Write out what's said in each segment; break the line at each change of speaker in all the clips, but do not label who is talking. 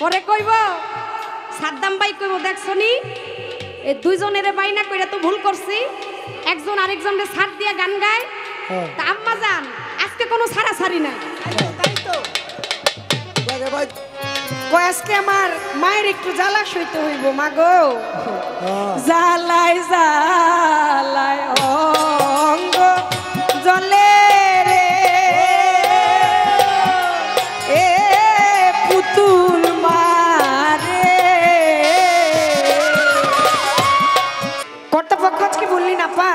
পরে কইব সাদ্দাম ভাই কইব দেখছনি এই দুইজনের বাইনা কইরা তো ভুল করছি, একজন আরেকজনকে ছাড় দিয়া গান গায়। তা আম্মা জান আজকে কোনো ছাড়াছাড়ি নাই,
তাই তো
লাগে ভাই
কই আজকে আমার মায়ের একটু জ্বালা সইতে হইব মা গো। জ্বালায় জ্বালায় অঙ্গ জলে রে এ পুতুল মারে। কর্তাপক্ষ আজকে বললি না পা,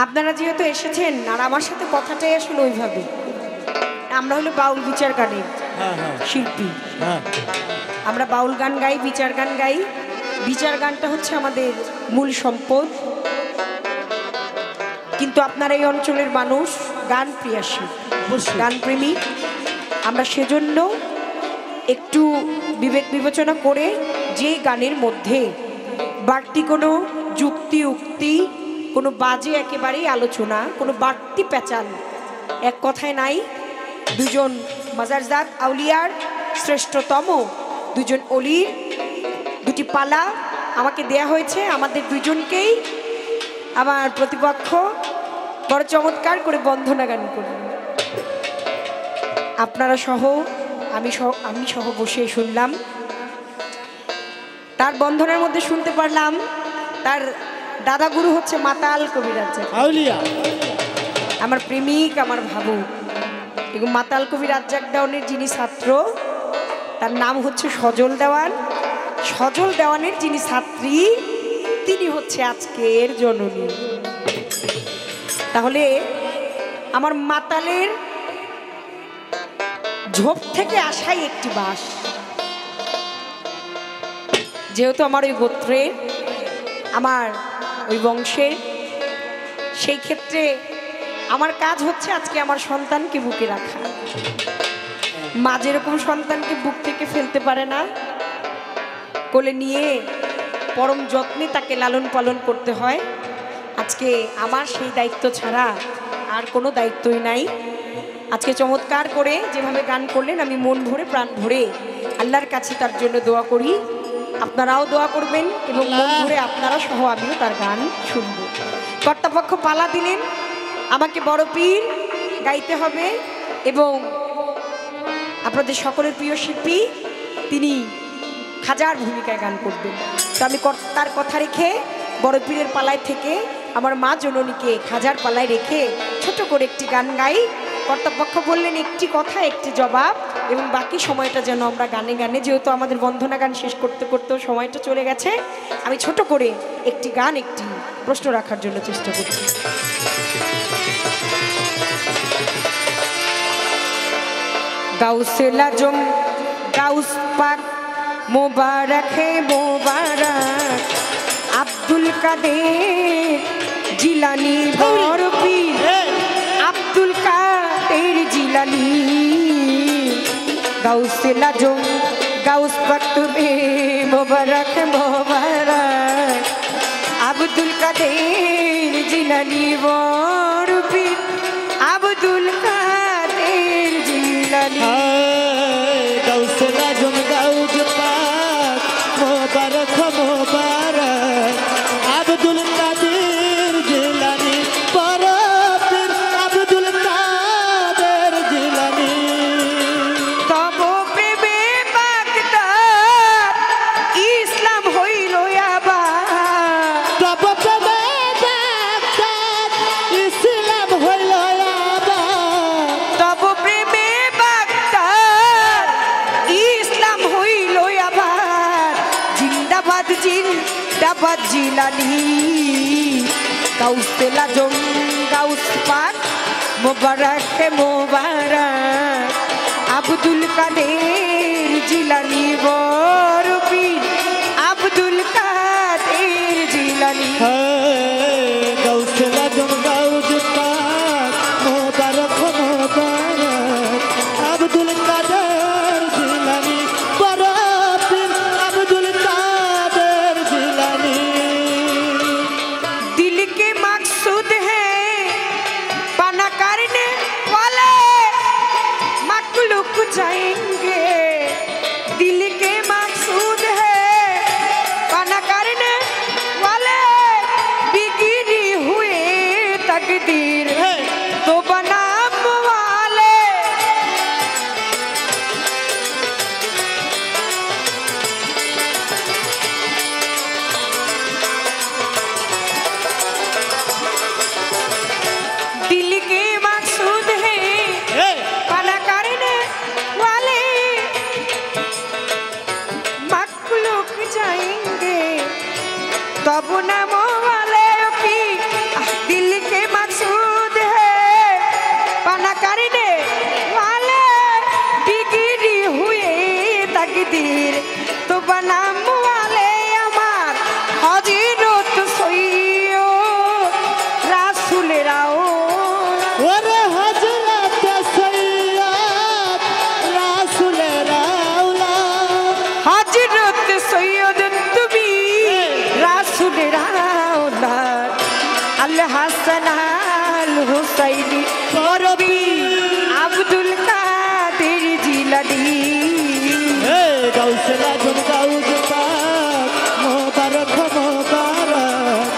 আপনারা যেহেতু এসেছেন আর আমার সাথে কথাটাই আসলে ওইভাবে, আমরা হলো বাউল বিচার গানের শিল্পী। আমরা বাউল গান গাই, বিচার গান গাই। বিচার গানটা হচ্ছে আমাদের মূল সম্পদ। কিন্তু আপনারা এই অঞ্চলের মানুষ গান প্রিয়াসী, গান প্রেমী। আমরা সেজন্য একটু বিবেক বিবেচনা করে যে গানের মধ্যে বাড়তি কোনো যুক্তি উক্তি, কোনো বাজে একেবারেই আলোচনা, কোনো বাড়তি প্যাচাল এক কথায় নাই। দুজন মাজারজাত আউলিয়ার শ্রেষ্ঠতম দুজন অলির দুটি পালা আমাকে দেয়া হয়েছে। আমাদের দুজনকেই আমার প্রতিপক্ষ বড় চমৎকার করে বন্ধনা গান করবে। আপনারা সহ আমি সহ বসে শুনলাম। তার বন্ধনের মধ্যে শুনতে পারলাম তার দাদা গুরু হচ্ছে মাতাল কবির রাজ্জাক
আউলিয়া,
আমার প্রেমিক, আমার ভাবুক। এবং মাতাল কবি রাজ্জাক দেওয়ানের যিনি ছাত্র তার নাম হচ্ছে সজল দেওয়ান। সজল দেওয়ানের যিনি ছাত্রী তিনি হচ্ছে আজকের জননী। তাহলে আমার মাতালের ঝোপ থেকে আসাই একটি বাস। যেহেতু আমার ওই গোত্রের, আমার ওই বংশের, সেই ক্ষেত্রে আমার কাজ হচ্ছে আজকে আমার সন্তানকে বুকে রাখা। মা যেরকম সন্তানকে বুক থেকে ফেলতে পারে না, কোলে নিয়ে পরম যত্নে তাকে লালন পালন করতে হয়, আজকে আমার সেই দায়িত্ব ছাড়া আর কোনো দায়িত্বই নাই। আজকে চমৎকার করে যেভাবে গান করলেন, আমি মন ভরে প্রাণ ভরে আল্লাহর কাছে তার জন্য দোয়া করি। আপনারাও দোয়া করবেন এবং মন ভরে আপনারা সহ আমিও তার গান শুনব। কর্তাপক্ষ পালা দিলেন, আমাকে বড় পীর গাইতে হবে এবং আপনাদের সকলের প্রিয় শিল্পী তিনি খাজার ভূমিকায় গান করবেন। তো আমি কর্তার কথা রেখে বড় পীরের পালায় থেকে আমার মা জননীকে খাজার পালায় রেখে ছোট করে একটি গান গাই। কর্তাপক্ষ বললেন একটি কথা একটি জবাব, এবং বাকি সময়টা যেন আমরা গানে গানে, যেহেতু আমাদের বন্ধনা গান শেষ করতে করতেও সময়টা চলে গেছে, আমি ছোট করে একটি গান একটি প্রশ্ন রাখার জন্য চেষ্টা করছি। গাউসে লাজম গাউস পাক মোবারক হে মোবারক, আব্দুল কাদের জিলানি বড় পীর, আব্দুল কাদের জিলানি। গাউসে লাজম গাউস পাক তুমি মোবারক হে মোবারক, আব্দুল কাদের জিলানি বড় পীর, আব্দুল কাদের জিলানি।
গাউসে লাজম গাউস পাক মোবারক মোবারক, আব্দুল কাদের জিলানি বড় পীর, আব্দুল কাদের জিলানি।
তব প্রেমে বাগদাদ ইসলাম হইল আবার,
তব প্রেমে বাগদাদ ইসলাম হইল আবার,
তব প্রেমে বাগদাদ ইসলাম হইল আবার। জিন্দাবাদ জিন্দাবাদ জিলানি। গাউসে লাজম গাউস পাক মোবারক হে মোবারক, আব্দুল কাদের জিলানি বড় পীর, আব্দুল কাদের জিলানি।
গাউসে লাজম গাউস পাক মোবারক মোবারক, আব্দুল কাদের জিলানি বড় পীর, আব্দুল কাদের জিলানি।
दिल के मकसूद है पाना करने वाले, जाएंगे दिल के मकसूद है पाना करने वाले बिगड़ी हुए तकदीर तो बनाम वाले दिल के मकसूद है पाना करने वाले मखलूक जाएंगे तब नाम वाले की दिल के मकसूद है पाना करने वाले बिगड़ी हुए तकदीर तो बनाम वाले আমার হযরত সৈয়দ রাসূল রাও
ওরে হযরত সৈয়দ রাসূল রাউলা
হযরত সৈয়দ তুমি রাসূল রাওলা আল হাসান আল হুসাইনি বরবি আব্দুল কাদের জিলানী
হে গাউসুল আজম গাউজ পাক মোবারক মোবারক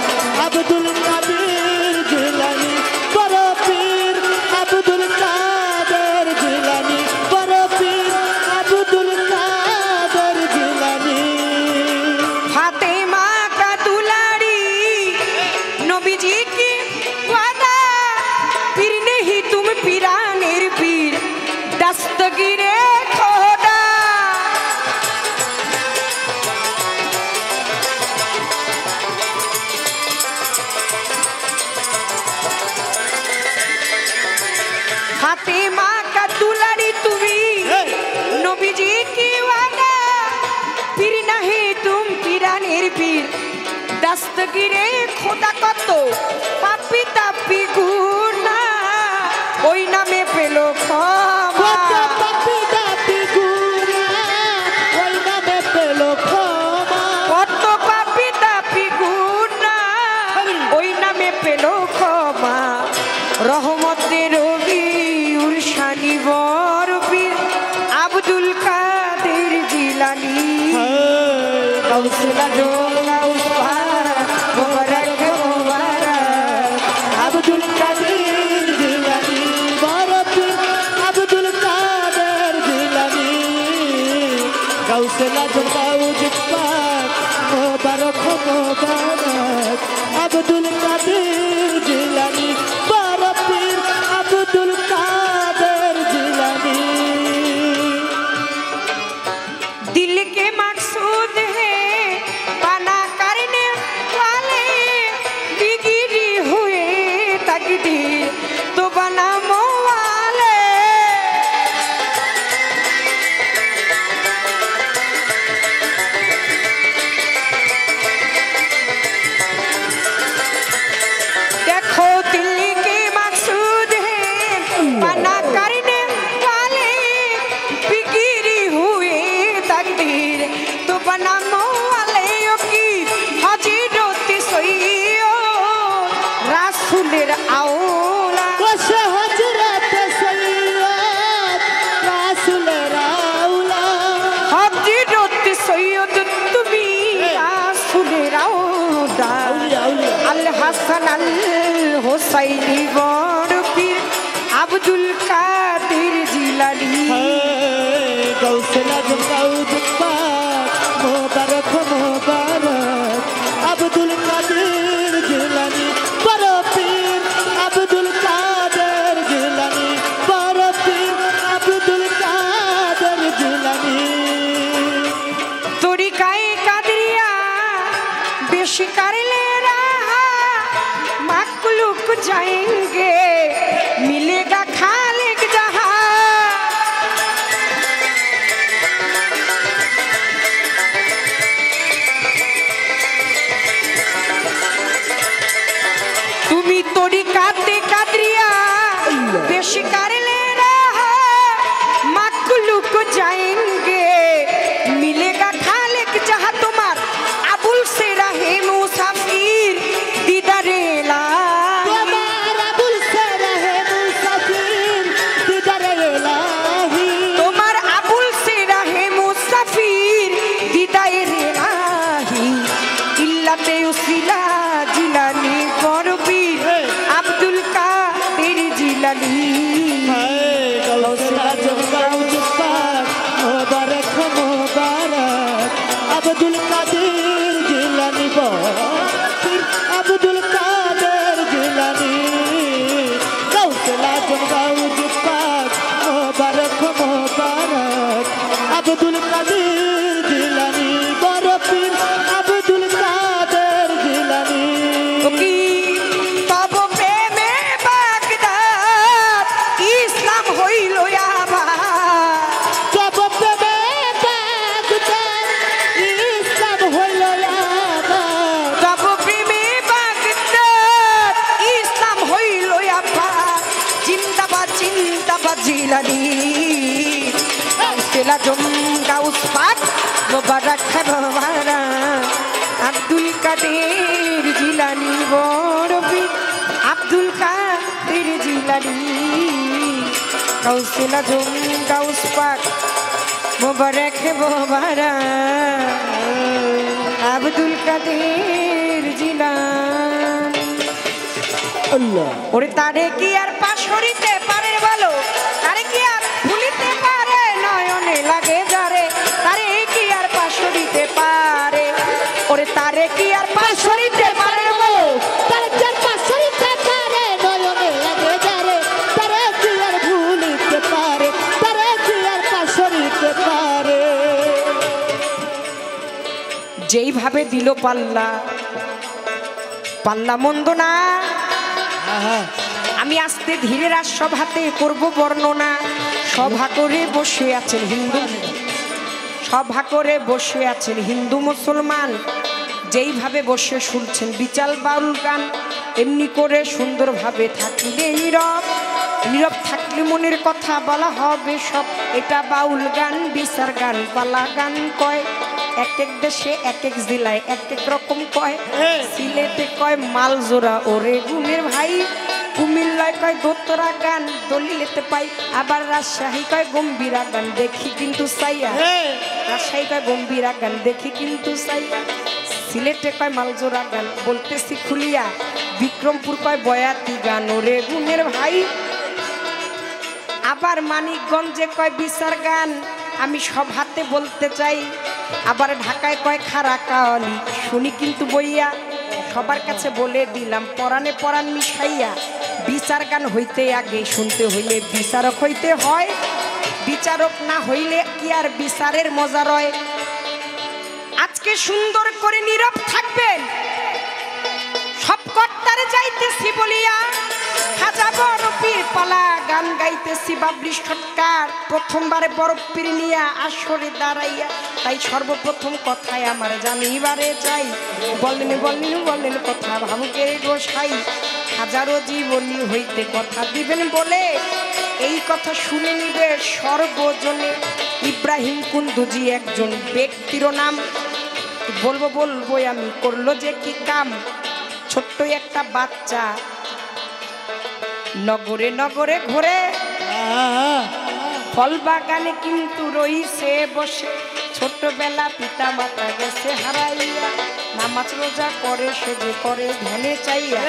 আব্দুল কাদের জিলানী বড় পীর আব্দুল কাদের জিলানী বড় পীর আব্দুল কাদের জিলানী
फातिमा का दुलारी नबी जी की वादा फिर नहीं तुम पीरानेर पीर दस्तगीरे खोदा फातिमा का दुलारी तुम्हें नबी जी की वादा फिर नहीं तुम पीरानेर पीर दस्तगीरे खोदा कत पापी तापी गुना ওই নামে পেল ক্ষমা
কত পাপী দাপী গুনা ওই নামে পেল ক্ষমা
কত পাপি তাপি গুনা ওই নামে পেল ক্ষমা রহমতের রবিউল শানি বরবীর আব্দুল কাদের জিলানী গাউসুল আজম গাউস পাক মোবারক মোবারক
আব্দুল কাদের জিলানী বড় পীর আব্দুল কাদের জিলানী গাউসুল আজম গাউজ পাক মোবারক মোবারক আব্দুল কাদের জিলানী বড় পীর আব্দুল কাদের জিলানী
दिल के मकसूद है पाना करने वाले बिगड़ी हुए तकदीर तो बनाम वाले देखो दिल के मकसूद है पाना करने वाले बिगड़ी हुए तकदीर तो बनाम वाले की हज़रत सैयद রাসূলের আওলা
বসে হযরত সৈয়দ রাসূল রাউলা
হযরত সৈয়দ তুমি রাসূলের আওলা আল হাসান আল হুসাইনি বড় পীর আব্দুল কাদের জিলানী
গাউসুল আজম গাউজ পাক মোবারক মোবারক আব্দুল কাদের জিলানী বড় পীর আব্দুল কাদের জিলানী বড় পীর আব্দুল কাদের জিলানী
तरीकाए कादरिया बेशी कर ले रहा मखलूक जाएंगे मिलेगा खालिक जहां তুমি তরিকাতে কাদরিয়া বেশি कर ले रहा मखलूक जाएंगे मिलेगा खालिक जहां तुम्हार अबुल से रहे मुसाफिर दीदारे इलाही
তোমার আবুল সে রহে মুসাফির দিদারে ইলাহি
তোমার
গাউসিয়া আজম গাউস পাক মোবারক মোবারক আব্দুল কাদের জিলানী বকির আব্দুল কাদের জিলানী গাউসিয়া আজম গাউস পাক মোবারক মোবারক আব্দুল কাদের জিলানী বরফির আব্দুল কাদের জিলানী
কি তব প্রেমে বাগদাদ ইসলাম হইল আবার
তব প্রেমে বাগদাদ ইসলাম হইল আবার
তব প্রেমে বাগদাদ ইসলাম হইল আবার জিন্দাবাদ জিন্দাবাদ জিলানী গাউসিয়া আজম গাউস পাক মোবারক মোবারক আব্দুল কাদের জিলানী বরফি আব্দুল কাদের জিলানী গাউসিয়া আজম গাউস পাক মোবারক মোবারক আব্দুল কাদের জিলানী
আল্লাহ
ওরে তারে কি আর পাশরিতে পারে বলো তারে কি আর ভুলিতে পারে নয়নে লাগে যারে তারে কি আর পাশরিতে পারে ওরে তারে কি আর পাশরিতে পারে বলো
তার চার পাশরিতে পারে নয়নে লাগে যারে তারে কি আর ভুলিতে পারে তারে কি আর পাশরিতে পারে
যেইভাবে দিল পাল্লা পাল্লা মন্দ না আমি আস্তে ধীরে রাজসভাতে করব বর্ণনা সভা করে বসে আছেন হিন্দু সভা করে বসে আছেন হিন্দু মুসলমান যেইভাবে বসে শুনছেন বিচাল বাউল গান এমনি করে সুন্দরভাবে থাকলে নীরব নীরব থাকলে মনের কথা বলা হবে সব এটা বাউল গান বিচার গান পালা গান কয় এক এক দেশে এক এক জেলায় এক এক রকম কয় সিলেটে কয় মালজোড়া ওরে গুণের ভাই কুমিল্লায় কয় দোতরা গান দলিলেতে পাই আবার রাজশাহী কয় গম্ভীরা গান দেখি কিন্তু সাইয়া রাজশাহী কয় গম্ভীরা গান দেখি কিন্তু সাইয়া সিলেটে কয় মালজোড়া গান বলতেছি খুলিয়া বিক্রমপুর কয় বয়াতি গান ওরে গুণের ভাই আবার মানিকগঞ্জে কয় বিচার গান আমি সভাতে বলতে চাই আবার ঢাকায় কয় খারা কাওয়ালি শুনি কিন্তু বইয়া সবার কাছে বলে দিলাম পরাণে পরাণ মিশাইয়া বিচার গান হইতে আগে শুনতে হইলে বিচারক হইতে হয় বিচারক না হইলে কি আর বিচারের মজা রয় আজকে সুন্দর করে নীরব থাকবেন সব কর্তারে যাইতেছি বলিয়া খাজা বরফির পালা গান গাইতেছি বাবরি সরকার প্রথমবারে বরফির নিয়া আসরে দাঁড়াইয়া তাই সর্বপ্রথম কথায় আমার জানিবারে চাই বলেন বলেন বলেন কথা ভাবুকের গোসাই হাজারো জীবনী হইতে কথা দিবেন বলে এই কথা শুনে নিবে সর্বজনে ইব্রাহিম কুন্দুজি একজন ব্যক্তির নাম বলবো বলবো আমি করলো যে কি কাম ছোট্ট একটা বাচ্চা নগরে নগরে ঘুরে ফল বাগানে কিন্তু রইছে বসে ছোটবেলা পিতা মাতা গেছে হারাইয়া নামাজ রোজা করে সেজে করে ধ্যানে চাইয়া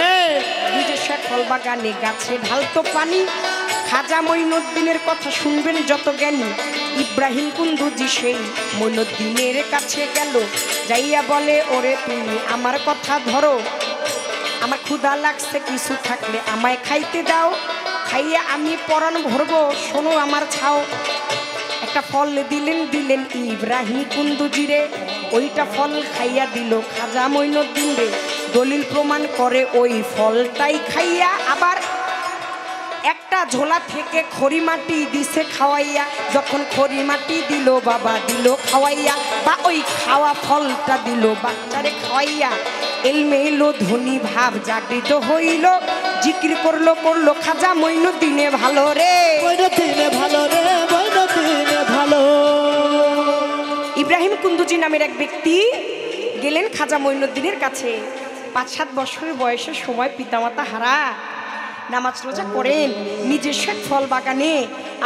নিজস্ব ফল বাগানে গাছে ঢালতো পানি খাজা মঈনুদ্দিনের কথা শুনবেন যত জ্ঞানী ইব্রাহিম কুন্দুজি সেই মঈনুদ্দিনের কাছে গেল যাইয়া বলে ওরে তুমি আমার কথা ধরো আমার ক্ষুধা লাগছে কিছু থাকলে আমায় খাইতে দাও খাইয়া আমি পরাণ ভরবো শোনো আমার ছাও একটা ফল দিলেন দিলেন ইব্রাহিম কুন্দুজিরে ওইটা ফল খাইয়া দিল খাজা মঈনুদ্দিন রে দলিল প্রমাণ করে ওই ফলটাই খাইয়া আবার একটা ঝোলা থেকে খড়ি মাটি দিছে খাওয়াইয়া যখন খড়ি মাটি দিল বাবা দিল খাওয়াইয়া বা ওই খাওয়া ফলটা দিল বাচ্চারে খাওয়াইয়া এলমে এলো ধনী ভাব জাগৃত হইল জিকির করলো করলো খাজা মঈনুদ্দিনে ভালো রে
মঈনুদ্দিনে ভালো রে মঈনুদ্দিনে ভালো
ইব্রাহিম কুন্দুজি নামের এক ব্যক্তি গেলেন খাজা মঈনুদ্দিনের কাছে ৫-৭ বছরের বয়সের সময় পিতামাতা হারা নামাজ রোজা করেন নিজস্ব ফল বাগানে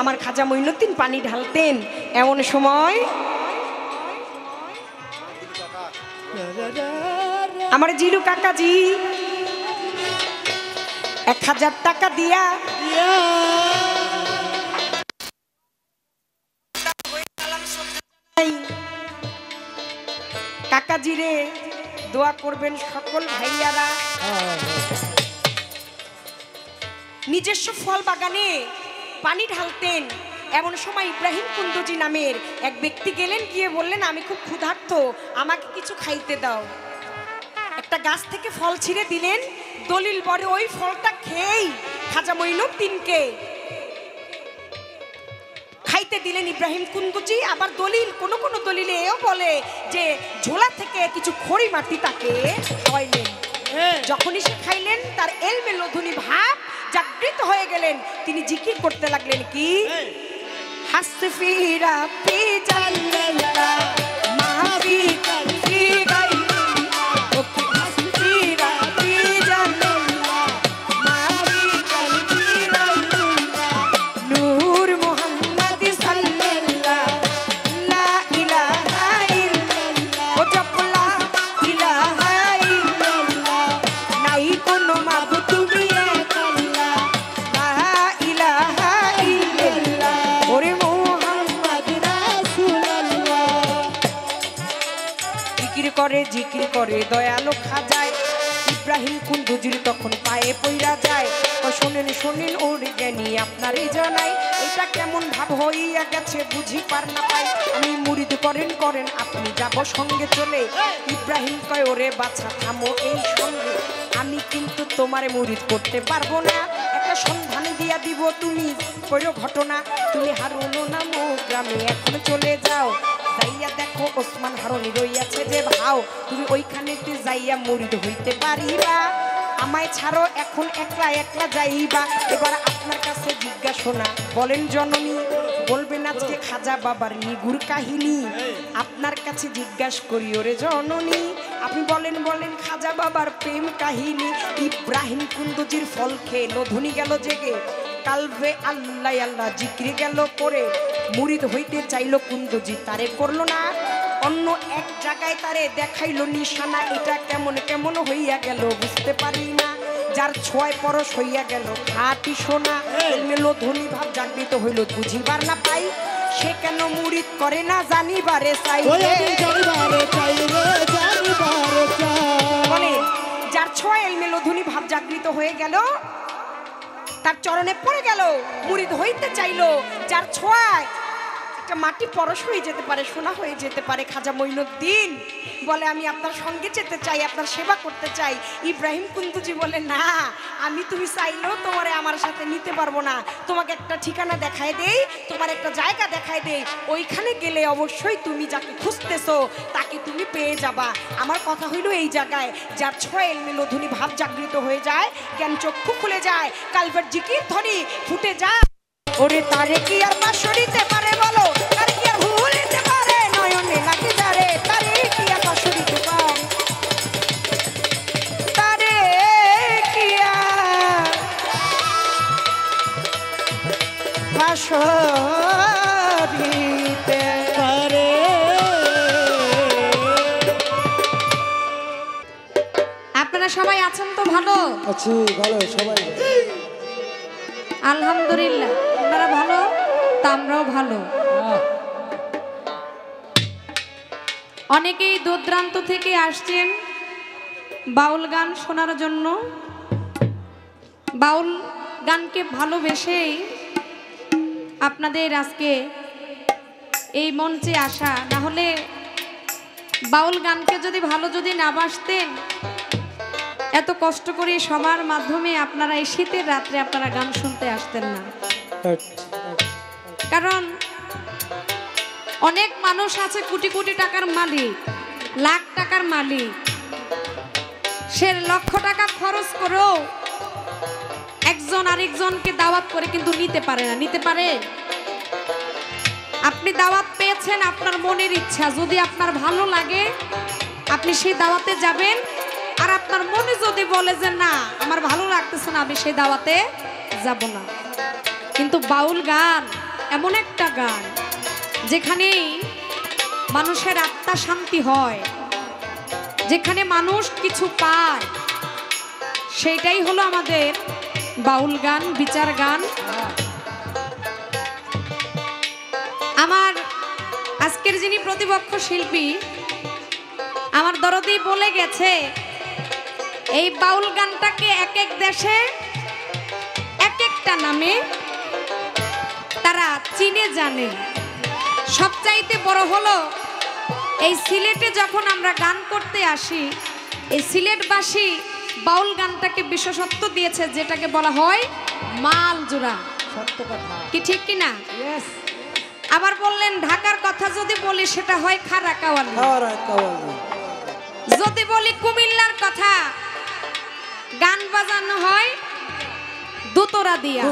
আমার খাজা মঈনুদ্দিন পানি ঢালতেন এমন সময় আমার জিলু কাকাজি ১,০০০ টাকা দিয়া কাকাজিরে দোয়া করবেন সকল ভাইয়ারা। নিজস্ব ফল বাগানে পানি ঢালতেন, এমন সময় ইব্রাহিম কুন্দজি নামের এক ব্যক্তি গেলেন, গিয়ে বললেন আমি খুব ক্ষুধার্ত, আমাকে কিছু খাইতে দাও। একটা গাছ থেকে ফল ছিঁড়ে দিলেন, দলিল বলে ওই ফলটা খেয়েই খাজা মঈনুদ্দিনকে খাইতে দিলেন ইব্রাহিম কুন্দজি। আবার দলিল কোন কোন দলিলে এও বলে যে ঝোলা থেকে কিছু খড়ি মাটি তাকে খাওয়াইলেন। যখনই সে খাইলেন তার এলমে লধুনি ভাব জাগৃত হয়ে গেলেন, তিনি জিকির করতে লাগলেন কি হাসফি রাব্বি জাল্লাল্লাহ মাহবি কলবি গায়রুল্লাহ ওকে হাসফি রাব্বি জাল্লাল্লাহ মাহবি কলবি গায়রুল্লাহ নূর মুহাম্মদ সাল্লাল্লাহ লা ইলাহা ইল্লাল্লাহ ও জপলা ইলাহা ইল্লাল্লাহ নাই কোনো মাবুদ তুমি এক আল্লাহ লা ইলাহা ইল্লাল্লাহ ওরে মুহাম্মদ রাসূলুল্লাহ। জিকির করে দয়ালু খাজায় ইব্রাহিম কুন্দজির তখন পায়ে পইরা যায়। তো শোনেন শোনেন ওর জ্ঞানী আপনার এই জানাই, এটা কেমন ভাব হইয়া গেছে বুঝি পার না পাই। আমি মুরিদ করেন করেন আপনি যাব সঙ্গে চলে। ইব্রাহিম কয় ওরে বাছা থামো এই সঙ্গে, আমি কিন্তু তোমারে মুরিদ করতে পারবো না। একটা সন্ধান দিয়া দিব তুমি কইরো ঘটনা, তুমি হারুন নামো গ্রামে এখন চলে যাও। যাইয়া দেখো ওসমান হারুনি রইয়াছে যে ভাও, তুমি ওইখানেতে যাইয়া মুরিদ হইতে পারিবা। আমায় ছাড়ো এখন একলা একলা যাইবা। এবার আপনার কাছে জিজ্ঞাসা বলেন জননী, বলবেন আজকে খাজা বাবার নিগুর কাহিনী। আপনার কাছে জিজ্ঞাসা করি ওরে জননী, আপনি বলেন বলেন খাজা বাবার প্রেম কাহিনী। ইব্রাহিম কুন্দজির ফল খেয়ে লধুনি গেল জেগে, কালবে আল্লাহ আল্লাহ জিক্রি গেল করে। মুরিদ হইতে চাইল কুন্দজি তারে করলো না, অন্য এক জায়গায় তারে দেখাইলো নিশানা। এটা কেমন কেমন হইয়া গেল বুঝতে পারি না, যার ছোঁয়ায় পরশ হইয়া গেল খাঁটি সোনা। মেলো ধনী ভাব জাগৃত হইল বুঝিবার না পাই, সে কেন মুরিদ করে না জানিবারে চাই। বলে যার ছোঁয়ায় মেলো ধনী ভাব জাগৃত হয়ে গেল তার চরণে পড়ে গেল, মুরিদ হইতে চাইলো। যার ছোঁয়ায় একটা মাটি পরশ হয়ে যেতে পারে, সোনা হয়ে যেতে পারে। খাজা মঈনুদ্দিন বলে আমি আপনার সঙ্গে যেতে চাই, আপনার সেবা করতে চাই। ইব্রাহিম কুন্দজি বলে না, আমি তুমি চাইলেও তোমারে আমার সাথে নিতে পারবো না। তোমাকে একটা ঠিকানা দেখায় দেই, তোমার একটা জায়গা দেখায় দেই, ওইখানে গেলে অবশ্যই তুমি যাকে খুঁজতেছো তাকে তুমি পেয়ে যাবা। আমার কথা হইল এই জায়গায় যার ছোঁয়ায় এলমে লধুনি ভাব জাগৃত হয়ে যায়, জ্ঞান চক্ষু খুলে যায়, কালবের জিকির ধ্বনি ফুটে যায়। ওরে তারে কি আর পাশরিতে পারে বলো, তারে কি আর ভুলিতে পারে নয়নে লাগে যারে, তারে কি আর পাশরিতে পারে, তারে কি আর পাশরিতে পারে।
আপনারা সবাই আছেন তো ভালো?
আছি ভালো সবাই।
আলহামদুলিল্লাহ, আপনারা ভালো তা আমরাও ভালো। অনেকেই দূরদূরান্ত থেকে আসছেন বাউল গান শোনার জন্য। বাউল গানকে ভালোবেসেই আপনাদের আজকে এই মঞ্চে আসা, না হলে বাউল গানকে যদি না বাসতেন, এত কষ্ট করে সবার মাধ্যমে আপনারা এই শীতের রাত্রে আপনারা গান শুনতে আসতেন না। কারণ অনেক মানুষ আছে কোটি কোটি টাকার মালিক, লাখ টাকার মালিক, সে লক্ষ টাকা খরচ করেও একজন আরেকজনকে দাওয়াত করে কিন্তু নিতে পারে না। নিতে পারে? আপনি দাওয়াত পেয়েছেন আপনার মনের ইচ্ছা, যদি আপনার ভালো লাগে আপনি সেই দাওয়াতে যাবেন। আর আপনার মনে যদি বলে যে না আমার ভালো লাগতেছে না, আমি সেই দাওয়াতে যাব না। কিন্তু বাউল গান এমন একটা গান যেখানে মানুষের আত্মা শান্তি হয়, যেখানে মানুষ কিছু পায়, সেইটাই হলো আমাদের বাউল গান, বিচার গান। আমার আজকের যে যিনি প্রতিপক্ষ শিল্পী আমার দরদি বলে গেছে এই বাউল গানটাকে এক এক দেশে এক একটা নামে তারা চিনে জানে। সবচাইতে বড় হলো এই সিলেটে যখন আমরা গান করতে আসি এই সিলেটবাসী বাউল গানটাকে বিশেষত্ব দিয়েছে যেটাকে বলা হয় মাল জোড়া।
সত্য কথা।
কি ঠিক কিনা?
ইয়েস।
আবার বললেন ঢাকার কথা যদি বলি সেটা হয় খারা কাওয়ালি। যদি বলি কুমিল্লার কথা গান বাজানো হয় দুতরা দিয়া।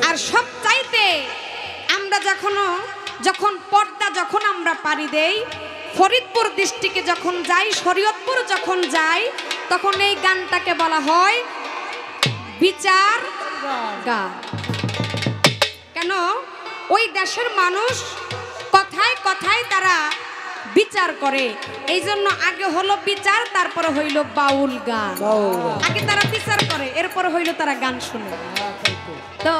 আর সব চাইতে আমরা যখন পর্দা যখন আমরা পাড়ি দেই ফরিদপুর ডিস্ট্রিক্টে যখন যাই শরীয়তপুর যখন যাই তখন এই গানটাকে বলা হয় বিচার গান। কেন ওই দেশের মানুষ কথায় কথায় তারা বিচার করে, এই জন্য আগে হলো বিচার তারপরে হইল বাউল গান। আগে তারা বিচার করে এরপরে হইল তারা গান শুনে। তো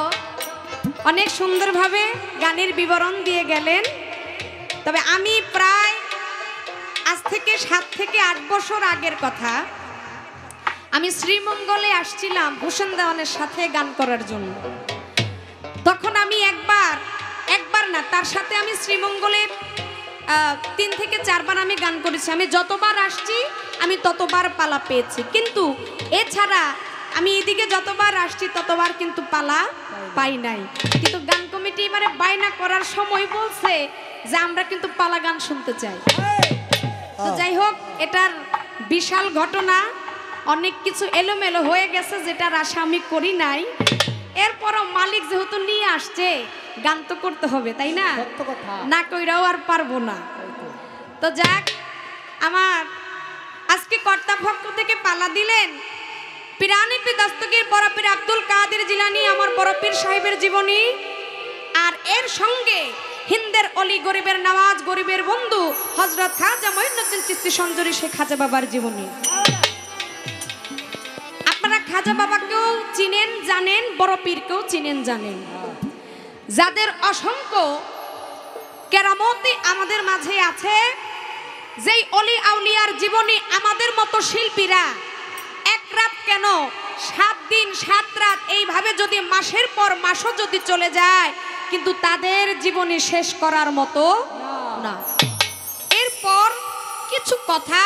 অনেক সুন্দরভাবে গানের বিবরণ দিয়ে গেলেন। তবে আমি প্রায় আজ থেকে 7 থেকে 8 বছর আগের কথা আমি শ্রীমঙ্গলে আসছিলাম হোসেন দেওয়ানের সাথে গান করার জন্য। তখন আমি একবার না তার সাথে আমি শ্রীমঙ্গলে 3 থেকে 4 বার আমি গান করেছি। আমি যতবার আসছি আমি ততবার পালা পেয়েছি, কিন্তু এছাড়া আমি এদিকে যতবার আসছি ততবার কিন্তু পালা পাই নাই। কিন্তু গান কমিটি এবারে বায়না করার সময় বলছে যে আমরা কিন্তু পালা গান শুনতে চাই। তো যাই হোক এটার বিশাল ঘটনা, অনেক কিছু এলোমেলো হয়ে গেছে যেটার আশা আমি করি নাই। এরপরও মালিক যেহেতু নিয়ে আসছে গান তো করতে হবে, তাই না? না কইরাও আর পারবো না। তো যাক, আমার আজকে কর্তার পক্ষ থেকে পালা দিলেন পিরানি পি দস্তগীর বড় পীর আব্দুল কাদের জিলানী আমার বড় পীর সাহেবের জীবনী, আর এর সঙ্গে হিন্দের অলি গরিবের নওয়াজ গরিবের বন্ধু হযরত খাজা মঈনুদ্দিন চিশতি সঞ্জরি শেখ খাজা বাবার জীবনী। আপনারা খাজা বাবাকেও চিনেন জানেন, বড় পীরকেও চিনেন জানেন, যাদের অসংখ্য কেরামতি আমাদের মাঝে আছে। যেই অলি আউলিয়ার জীবনী আমাদের মতো শিল্পীরা এক রাত কেন 7 দিন 7 রাত এইভাবে যদি মাসের পর মাসও যদি চলে যায় কিন্তু তাদের জীবনী শেষ করার মতো না। এরপর কিছু কথা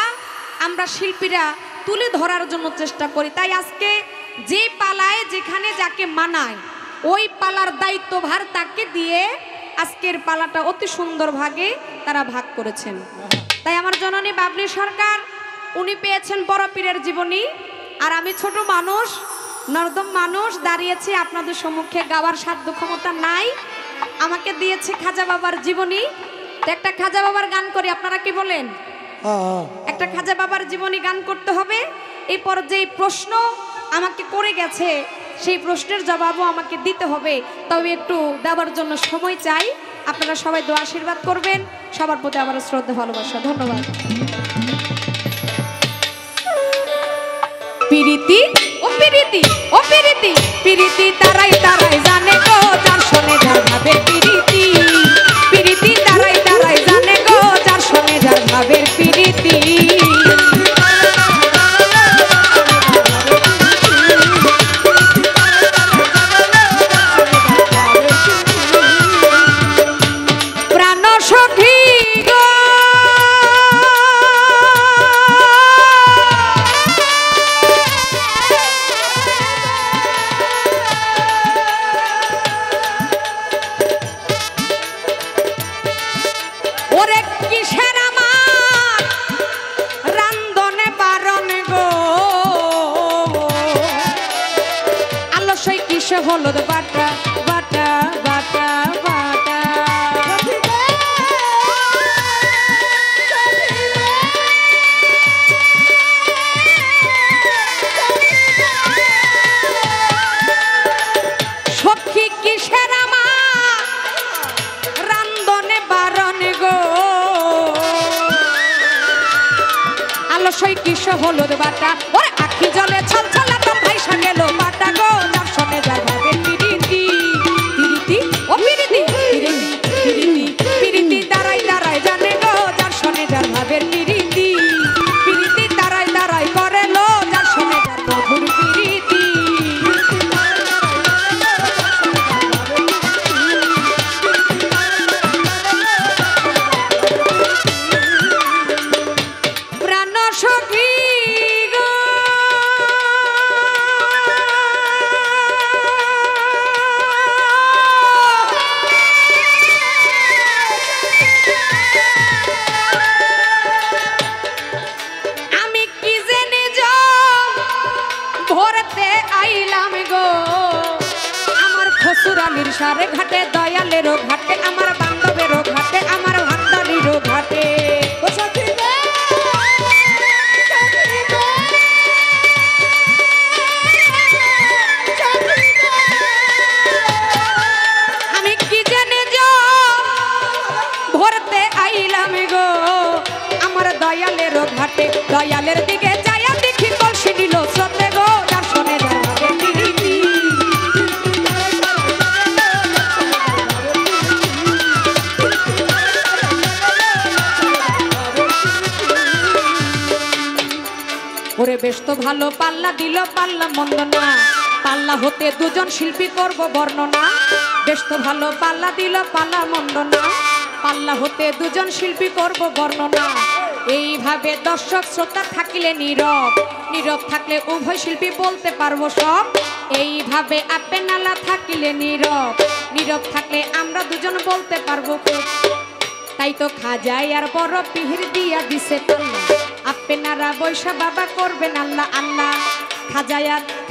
আমরা শিল্পীরা তুলে ধরার জন্য চেষ্টা করি। তাই আজকে যে পালায় যেখানে যাকে মানায় ওই পালার দায়িত্বভার তাকে দিয়ে আজকের পালাটা অতি সুন্দর ভাগে তারা ভাগ করেছেন। তাই আমার জননী বাবলি সরকার উনি পেয়েছেন বড় পীরের জীবনী, আর আমি ছোট মানুষ নর্দম মানুষ দাঁড়িয়েছি আপনাদের সম্মুখে, গাওয়ার সাধ্য ক্ষমতা নাই, আমাকে দিয়েছে খাজা বাবার জীবনী। তো একটা খাজা বাবার গান করি, আপনারা কি বলেন? একটা খাজা বাবার জীবনী গান করতে হবে। এই পর্যায়ে প্রশ্ন আমাকে করে গেছে, সেই প্রশ্নের জবাবও আমাকে দিতে হবে, তবে একটু দেওয়ার জন্য সময় চাই। আপনারা সবাই দোয়া আশীর্বাদ করবেন। সবার প্রতি আমার শ্রদ্ধা ভালোবাসা, ধন্যবাদ। পিরিতি ও পিরিতি ও পিরিতি পিরিতি তারাই তারাই জানে গো যার শোনে যার ভাবে পিরিতি পিরিতি তারাই তারাই জানে গো যার শোনে যার ভাবের পিরিতি প্রাণ সখী গো ওরে কিসের আমার রান্ধনে বারণ গো আলস্যই কিসে হলুদ বাটা বাটা বাটা বাটা সখী কিসের আমার রান্ধনে বারণ গো আলস্যই কিসে হলুদ বাটা ওরে আখি জলে ছলছলা তোর ভাইসা গেল বাটা গো যার শোনে যার ভাবে পিরিতি পিরিতি ও পিরিতি পিরিতি পিরিতি পিরিতি রাস্তার ঘাটে দয়ালেরও ঘাটে আমার বান্ধবেরও ঘাটে আমার ভান্ডারিরও ঘাটে
ও সখী রে, সখী রে, সখী রে।
আমি কি জেনে যো ভরতে আইলাম গো আমার দয়ালেরও ঘাটে দয়ালের দিকে যাইয়া দেখি কলসি নিল স্রোতে গো দর্শনে যাবে ওরে বেশ তো ভালো পাল্লা দিল পাল্লা মন্দ না পাল্লা হতে দুজন শিল্পী করব বর্ণনা বেশ তো ভালো পাল্লা দিল পাল্লা মন্দ না পাল্লা হতে দুজন শিল্পী করব বর্ণনা এইভাবে দর্শক শ্রোতা থাকিলে নীরব নীরব থাকলে উভয় শিল্পী বলতে পারবো সব এইভাবে আপে নালা থাকিলে নীরব নীরব থাকলে আমরা দুজন বলতে পারবো খুব তাই তো খাজাই আর বড় পিহির দিয়া দিছে পাল্লা আপে নারা বৈশা বাবা করবেন আল্লাহ আল্লাহ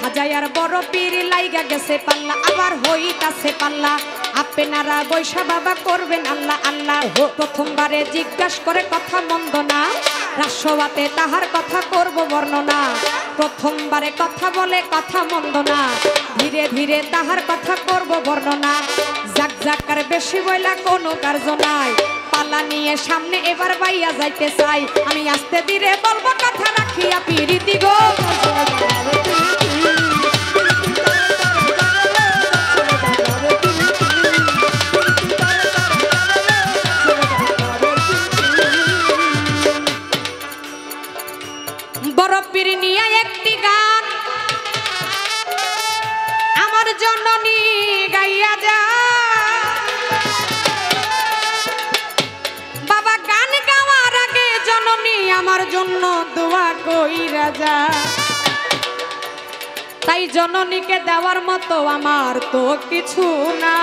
খাজায়ার বড় পীর লাইগা গেছে পাল্লা আবার হইতাছে পাল্লা আপে নারা বৈশা বাবা করবেন আল্লাহ আল্লাহ প্রথমবারে জিজ্ঞাসা করে কথা মন্দ না রাষ্ট্রবাতে তাহার কথা করব বর্ণনা প্রথমবারে কথা বলে কথা মন্দ না ধীরে ধীরে তাহার কথা করব বর্ণনা জাক জাকার বেশি বইলা কোনো কার্য নাই পাল্লা নিয়ে সামনে এবার বাইয়া যাইতে চাই আমি আস্তে ধীরে বলবো কথা রাখিয়া পিরিতি গো বড় পীর নিয়ে একটি গান আমার জননী গাইয়া যা বাবা গান গাওয়ার আগে জননী আমার জন্য দোয়া কইরা যা তাই জননীকে দেওয়ার মতো আমার তো কিছু না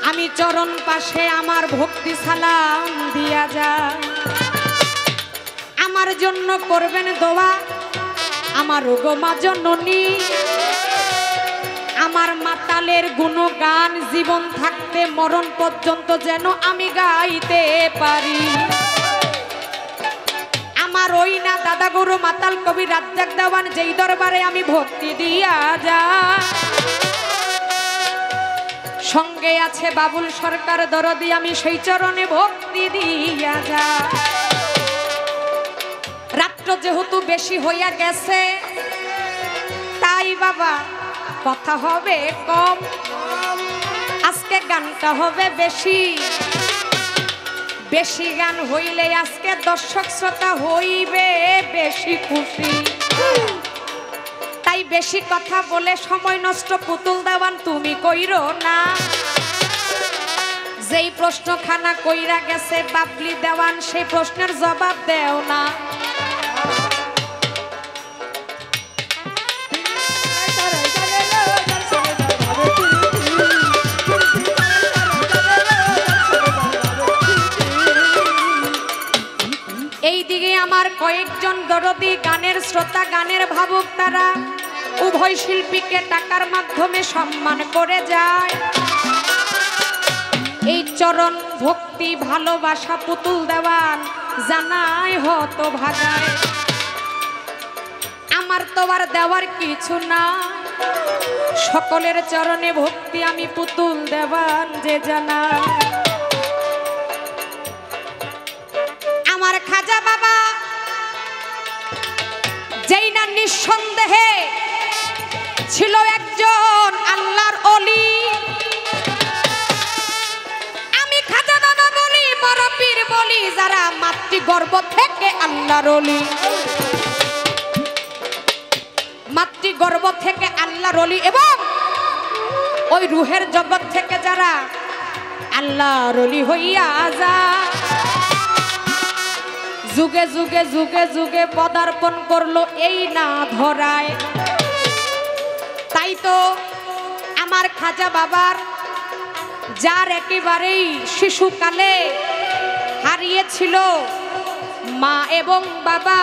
আমি চরণ পাশে আমার ভক্তি সালাম দিয়া যা আমার জন্য করবেন দোয়া আমার গো মা জননী আমার মাতালের গুণগান জীবন থাকতে মরণ পর্যন্ত যেন আমি গাইতে পারি আমার ওই না দাদা গুরু মাতাল কবি রাজ্জাক দেওয়ান যেই দরবারে আমি ভক্তি দিয়া যা সঙ্গে আছে বাবুল সরকার দরদি আমি সেই চরণে ভক্তি দিয়া যা রাত্র যেহেতু বেশি হইয়া গেছে তাই বাবা কথা হবে কম আজকে গানটা হবে বেশি বেশি গান হইলে আজকে দর্শক শ্রোতা হইবে বেশি খুশি তাই বেশি কথা বলে সময় নষ্ট পুতুল দেওয়ান তুমি কইরো না যেই প্রশ্নখানা কইরা গেছে বাবলি দেওয়ান সেই প্রশ্নের জবাব দেও না এইদিকে আমার কয়েকজন দরদি গানের শ্রোতা গানের ভাবুক তারা উভয় শিল্পীকে টাকার মাধ্যমে সম্মান করে যায় এই চরণ ভক্তি ভালোবাসা পুতুল দেওয়ান জানায় হত ভাগায় আমার তো আর দেওয়ার কিছু না সকলের চরণে ভক্তি আমি পুতুল দেওয়ান যে জানা আমার খাজা বাবা যেই না নিঃসন্দেহে ছিল একজন আল্লাহর ওলি আমি খাজা বাবা বলি বড় পীর বলি যারা মাতৃগর্ভ থেকে আল্লাহর ওলি মাতৃগর্ভ থেকে আল্লাহর ওলি এবং ওই রুহের জগৎ থেকে যারা আল্লাহর ওলি হইয়া যায় যুগে যুগে যুগে যুগে পদার্পণ করলো এই না ধরায় তাই তো আমার খাজা বাবার যার একেবারেই শিশুকালে হারিয়েছিল মা এবং বাবা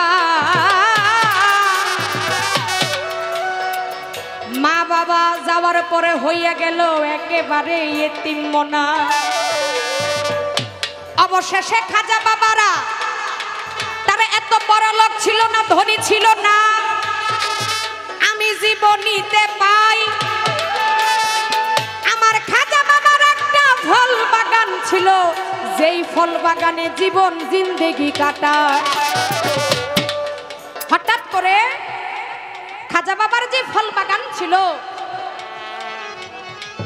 মা বাবা যাওয়ার পরে হইয়া গেল একেবারে এতিমমনা। অবশেষে খাজা বাবারা তারা এত বড় লোক ছিল না, ধনী ছিল না। আমি জীবনীতে পাই আমার খাজা বাবার একটা ফল বাগান ছিল, যেই ফল বাগানে জীবন জিন্দেগি কাটায়। হঠাৎ করে খাজা বাবার যে ফল বাগান ছিল,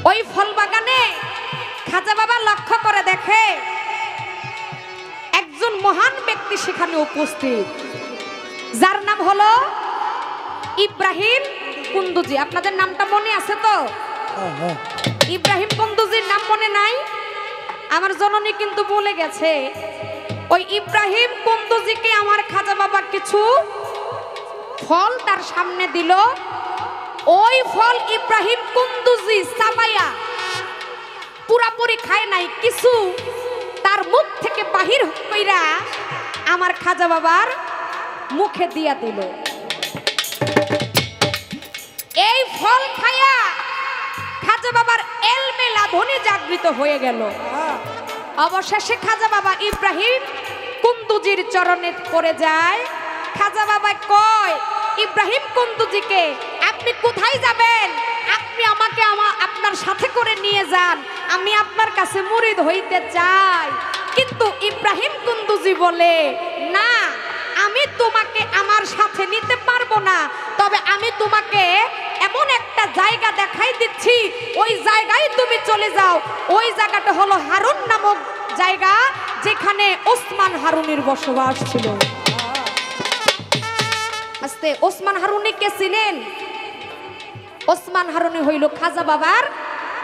ওই ফল বাগানে খাজা বাবা লক্ষ্য করে দেখে একজন মহান ব্যক্তি সেখানে উপস্থিত, যার নাম হলো ইব্রাহিম কুন্দুজি। আপনাদের নামটা মনে আছে তো? ইব্রাহিম কুন্দুজির নাম মনে নাই? আমার জননী কিন্তু বলে গেছে। ওই ইব্রাহিম কুন্দুজিকে আমার খাজা বাবা কিছু ফল তার সামনে দিল। ওই ফল ইব্রাহিম কুন্দুজি চাবাইয়া পুরাপুরি খায় নাই, কিছু তার মুখ থেকে বাহির কইরা আমার খাজা বাবার মুখে দিয়া দিল। এই ফল খায়া খাজা বাবার এলমে লাধনি জাগৃত হয়ে গেল। অবশেষে খাজা বাবা ইব্রাহিম কুন্দুজির চরণে পড়ে যায়। খাজা বাবা কয় ইব্রাহিম কুন্দুজিকে, আপনি কোথায় যাবেন? আপনি আমাকে আপনার সাথে করে নিয়ে যান, আমি আপনার কাছে মুরিদ হইতে চাই। কিন্তু ইব্রাহিম কুন্দুজি বলে, না, আমি তোমাকে আমার সাথে নিতে পারবো না, তবে আমি তোমাকে এমন একটা জায়গা দেখাই দিচ্ছি, ওই জায়গায় তুমি চলে যাও। ওই জায়গাটা হলো হারুন নামক জায়গা, যেখানে ওসমান হারুনের বসবাস ছিল। আস্তে, ওসমান হারুনি কে ছিলেন? ওসমান হারুনি হইল খাজা বাবার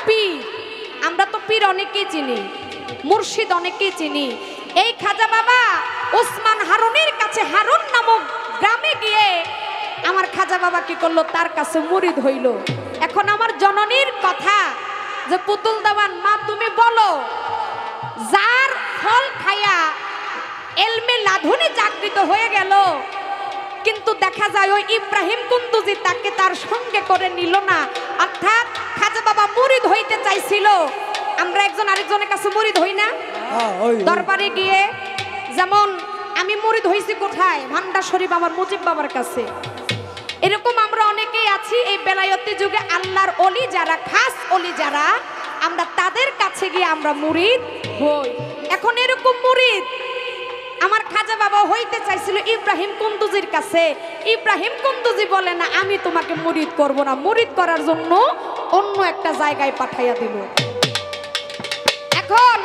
পীর। আমরা তো পীর অনেকেই চিনি, মুর্শিদ অনেকেই চিনি। এই খাজা বাবা ওসমান হারুনির কাছে হারুন নামক গ্রামে গিয়ে আমার খাজা বাবা কি করলো, তার কাছে মুরিদ হইল। এখন আমার জননীর কথা যে পুতুল দেওয়ান মা, তুমি বলো, যার ফল খায়া এলমে লাধুনি জাগৃত হয়ে গেল, কিন্তু দেখা যায় ওই ইব্রাহিম কুন্দুজি তাকে তার সঙ্গে করে নিল না। অর্থাৎ খাজা বাবা মুরিদ হইতে চাইছিল। আমরা একজন আরেকজনের কাছে মুরিদ হই না? দরবারে গিয়ে, যেমন আমি মুরিদ হইছি কোথায়? ভান্ডার শরীফ আমার মুজিব বাবার কাছে। এরকম আমরা অনেকেই আছি এই বেলায়েতি যুগে আল্লাহর ওলি যারা, খাস ওলি যারা, আমরা তাদের কাছে গিয়ে আমরা মুরিদ হই। এখন এরকম মুরিদ আমার খাজা বাবা হইতে চাইছিল ইব্রাহিম কুন্দুজির কাছে। ইব্রাহিম কুন্দুজি বলে, না, আমি তোমাকে মুরিদ করব না, মুরিদ করার জন্য অন্য একটা জায়গায় পাঠাইয়া দিল। এখন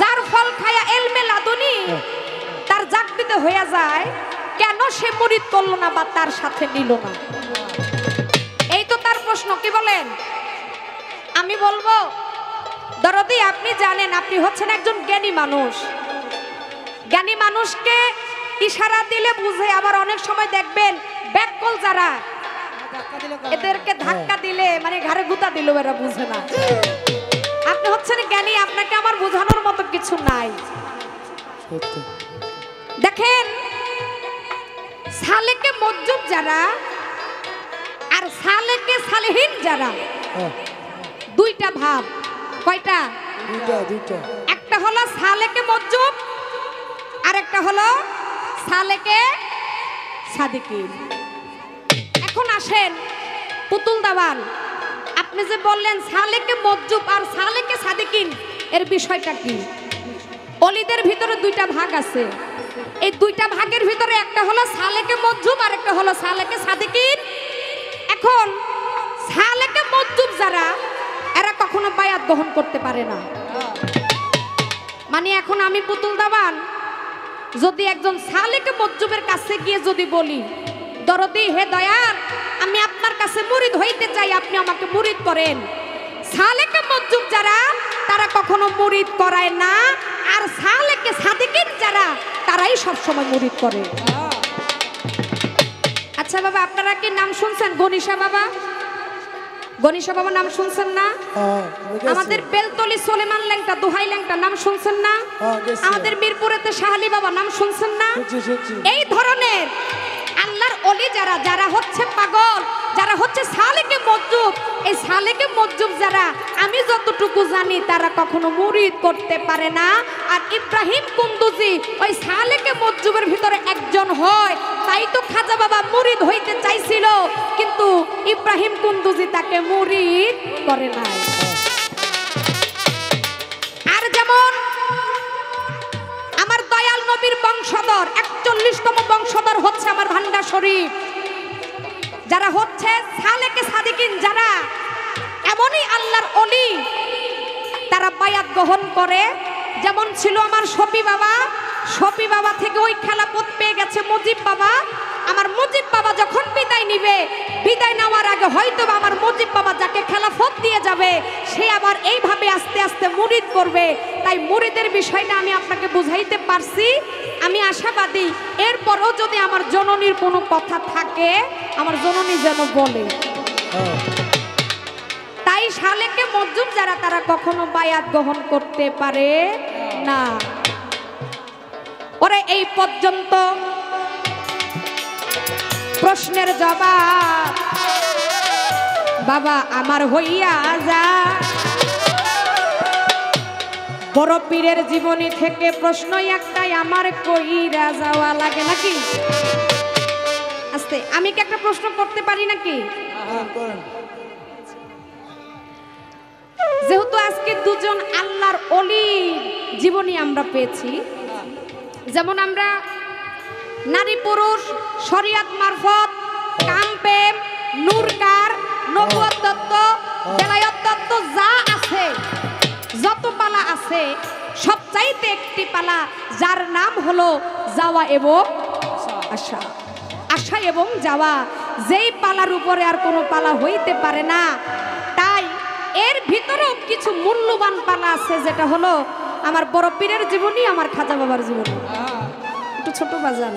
যার ফল খায়া এলমে লাদুনি তার জাগৃত হইয়া যায়, কেন সে মুরিদ করলো না বা তার সাথে নিল না? এই তো তার প্রশ্ন। কি বলেন? আমি বলবো, দরদি, আপনি জানেন আপনি হচ্ছেন একজন জ্ঞানী মানুষ। জ্ঞানী মানুষকে ইশারা দিলে বুঝে, আবার অনেক সময় দেখবেন ব্যাককল যারা, এদেরকে ধাক্কা দিলে মানে ঘাড়ে গুতা দিল, এরা বুঝে না। আপনি হচ্ছেন জ্ঞানী, আপনাকে আমার বোঝানোর মতো কিছু নাই। দেখেন, সালেকে মজ্জুব যারা আর সালেকে সালেহীন যারা, দুইটা ভাব। কয়টা?
দুইটা।
একটা হলো সালেকে মজ্জুব, আর একটা হলো সালেকে সাদিকিন। এখন আসেন পুতুল দাওয়ান, আপনি যে বললেন সালেকে মজ্জুব আর সালেকে সাদিকিন, এর বিষয়টা কি? অলিদের ভিতরে দুইটা ভাগ আছে। এই দুইটা ভাগের ভিতরে একটা হলো সালেকে মজ্জুব আর একটা হলো সালেকে সাদিকিন। এখন সালেকে মজ্জুব যারা, এরা কখনো বায়াত গ্রহণ করতে পারে না। মানে এখন আমি পুতুল দাওয়ান যদি একজন সালেকে মজ্জুবের কাছে গিয়ে যদি বলি, দরদি, হে দয়াল, আমি আপনার কাছে মুরিদ হইতে চাই, আপনি আমাকে মুরিদ করেন, সালেকে মজ্জুব যারা, তারা কখনো মুরিদ করায় না। আর সালেকে সাদিকিন যারা, তারাই সবসময় মুরিদ করে। আচ্ছা বাবা, আপনারা কি নাম শুনছেন? গণিশা বাবা, গণিশা বাবা নাম শুনছেন না? আমাদের বেলতলি সোলেমান ল্যাংটা, দোহাই ল্যাংটা নাম শুনছেন না? আমাদের মিরপুরেতে শাহালি বাবা নাম শুনছেন না? এই ধরনের আল্লাহর
ওলি যারা যারা হচ্ছে পাগল, যারা হচ্ছে সালেকে মজ্জুব, এই সালেকে মজ্জুব যারা, আমি যতটুকু জানি তারা কখনো মুরিদ করতে পারে না। আর ইব্রাহিম কুন্দুজি ওই সালেকে মজ্জুবের ভিতরে একজন হয়, তাই তো খাজা বাবা মুরিদ হইতে চাইছিল, কিন্তু ইব্রাহিম কুন্দুজি তাকে মুরিদ করে নাই। আর যেমন আমার দয়াল নবীর বংশধর 41তম বংশধর হচ্ছে আমার ভান্ডার শরীফ, যারা হচ্ছে সালেকে সাদিকিন, যারা এমনই আল্লাহর ওলি, তারা বায়াত গ্রহণ করে। যেমন ছিল আমার শফি বাবা, শফি বাবা থেকে ওই খেলাপথ পেয়ে গেছে মুজিব বাবা। আমার মুজিব বাবা যখন বিদায় নিবে, বিদায় নেওয়ার আগে হয়তো আমার মুজিব বাবা যাকে খেলাফত দিয়ে যাবে, সে আবার এইভাবে আস্তে আস্তে মুরিদ করবে। তাই মুরিদের বিষয়টা আমি আপনাকে বুঝাইতে পারছি। আমি আশাবাদী এরপরও যদি আমার জননীর কোনো কথা থাকে, আমার জননী যেন বলে। তাই সালেকে মজ্জুব যারা, তারা কখনো বায়াত গ্রহণ করতে পারে না। ওরে এই পর্যন্ত প্রশ্নের জবাব বাবা আমার হইয়া যা। বড় পীরের জীবনী থেকে প্রশ্ন একটাই, আমার কইরা যাওয়া লাগে নাকি? আস্তে, আমি কি একটা প্রশ্ন করতে পারি নাকি? যেহেতু আজকে দুজন আল্লাহর ওলির জীবনী আমরা পেয়েছি, যেমন আমরা নারী পুরুষ, শরিয়াত মারফত, কামপ্রেম, নূরকার, নবুয়ত তত্ত্ব, বেলায়েত তত্ত্ব যা আছে, যত পালা আছে, সবচাইতে একটি পালা যার নাম হলো যাওয়া এবং আশা। আশা এবং যাওয়া, যেই পালার উপরে আর কোনো পালা হইতে পারে না। তাই এর ভিতরেও কিছু মূল্যবান পালা আছে, যেটা হলো আমার বড় পীরের জীবনী, আমার খাজা বাবার জীবনী। একটু ছোট বাজান,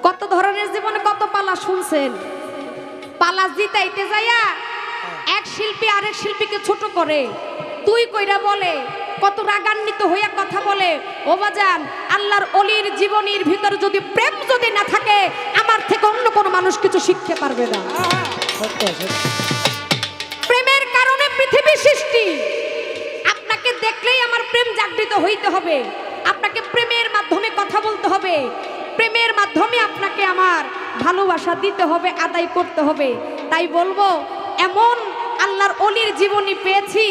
কত ধরনের জীবনে কত পালা শুনছেন। পালা জিতাইতে যাইয়া এক শিল্পী আরেক শিল্পীকে ছোট করে, তুই কইরা বলে, কত রাগান্বিত হইয়া কথা বলে। ও বাজান, আল্লাহর ওলির জীবনীর ভিতর যদি প্রেম যদি না থাকে, আমার থেকে অন্য কোনো মানুষ কিছু শিখতে পারবে না। প্রেমের কারণে পৃথিবী সৃষ্টি। আপনাকে দেখলেই আমার প্রেম জাগৃত হইতে হবে, আপনাকে প্রেমের মাধ্যমে কথা বলতে হবে, প্রেমের মাধ্যমে আপনাকে আমার ভালোবাসা দিতে হবে, আদায় করতে হবে। তাই বলবো, এমন আল্লাহর ওলির জীবনী পেয়েছি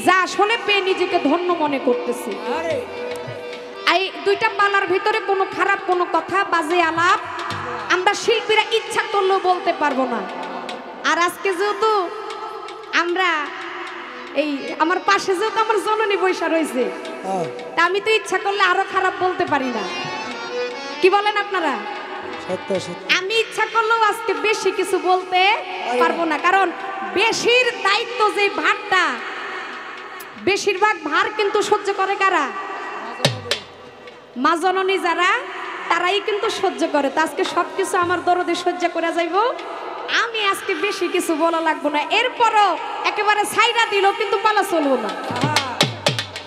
যা আসলে পেয়ে নিজেকে ধন্য মনে করতেছি। এই দুইটা পালার ভিতরে কোনো খারাপ কোনো কথা, বাজে আলাপ আমরা শিল্পীরা ইচ্ছা করলেও বলতে পারবো না। আর আজকে যেহেতু আমরা এই আমার পাশে যেহেতু আমার জননী বৈশা রয়েছে, তা আমি তো ইচ্ছা করলে আরো খারাপ বলতে পারি না। কি বলেন আপনারা? আমি ইচ্ছা করলেও আজকে বেশি কিছু বলতে পারবো না, কারণ বেশির দায়িত্ব যে ভারটা, বেশিরভাগ ভার কিন্তু সহ্য করে কারা? মা জননী যারা, তারাই কিন্তু সহ্য করে। তো আজকে সবকিছু আমার দরদে সহ্য করে যাইব, আমি আজকে বেশি কিছু বলা লাগবো না। এরপরও একেবারে ছাইরা দিল, কিন্তু পালা চলবো না।